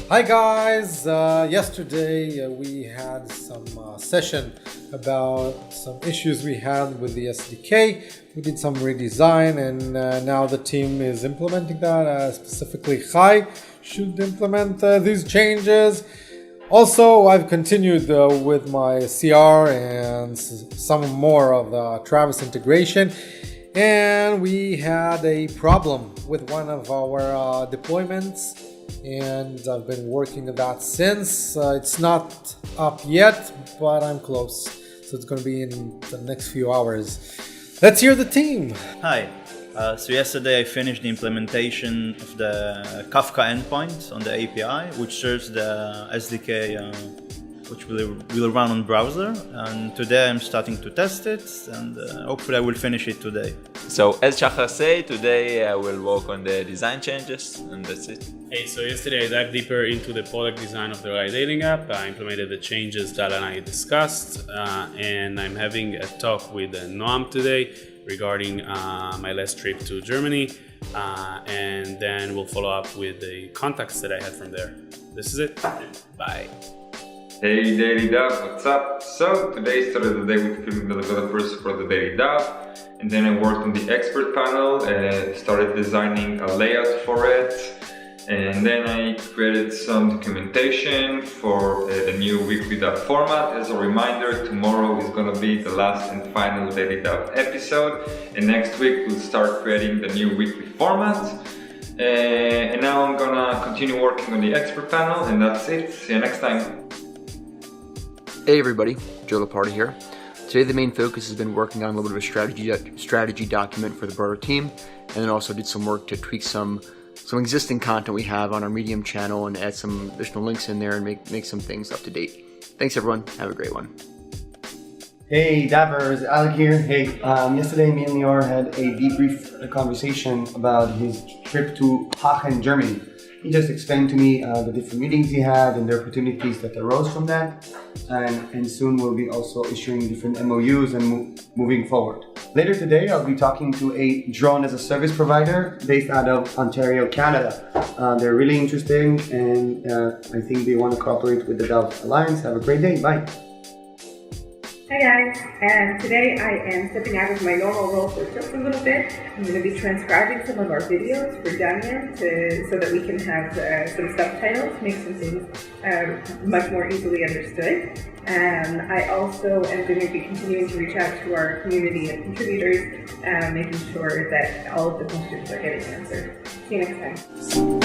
Hi guys! Yesterday we had some session about some issues we had with the SDK. We did some redesign and now the team is implementing that. Specifically, Chai should implement these changes. Also, I've continued with my CR and some more of the Travis integration. And we had a problem with one of our deployments. And I've been working on that since. It's not up yet, but I'm close. So it's going to be in the next few hours. Let's hear the team. Hi. So yesterday I finished the implementation of the Kafka endpoint on the API, which serves the SDK which will run on browser. And today I'm starting to test it, and hopefully I will finish it today. So as Shachar said, today I will work on the design changes, and that's it. Hey, so yesterday I dived deeper into the product design of the ride-hailing app. I implemented the changes that I discussed, and I'm having a talk with Noam today regarding my last trip to Germany, and then we'll follow up with the contacts that I had from there. This is it. Bye. Hey DailyDAV, what's up? So today started the day with filming the developers for the DailyDAV, and then I worked on the expert panel and started designing a layout for it, and then I created some documentation for the new weekly DAV format. As a reminder, tomorrow is going to be the last and final DailyDAV episode, and next week we'll start creating the new weekly format. And now I'm gonna continue working on the expert panel, and that's it. See you next time. Hey everybody, Joe Laparta here. Today the main focus has been working on a little bit of a strategy document for the broader team, and then also did some work to tweak some existing content we have on our Medium channel and add some additional links in there and make some things up to date. Thanks everyone, have a great one. Hey Davers, Alec here. Hey, yesterday me and Lior had a debrief conversation about his trip to Aachen, Germany. He just explained to me the different meetings he had and the opportunities that arose from that, and soon we'll be also issuing different MOUs and moving forward. Later today I'll be talking to a drone as a service provider based out of Ontario, Canada. They're really interesting, and I think they want to cooperate with the DAV Alliance. Have a great day, bye. Hi guys, and today I am stepping out of my normal role for just a little bit. I'm going to be transcribing some of our videos for Daniel so that we can have some subtitles, make some things much more easily understood. I also am going to be continuing to reach out to our community of contributors, making sure that all of the questions are getting answered. See you next time.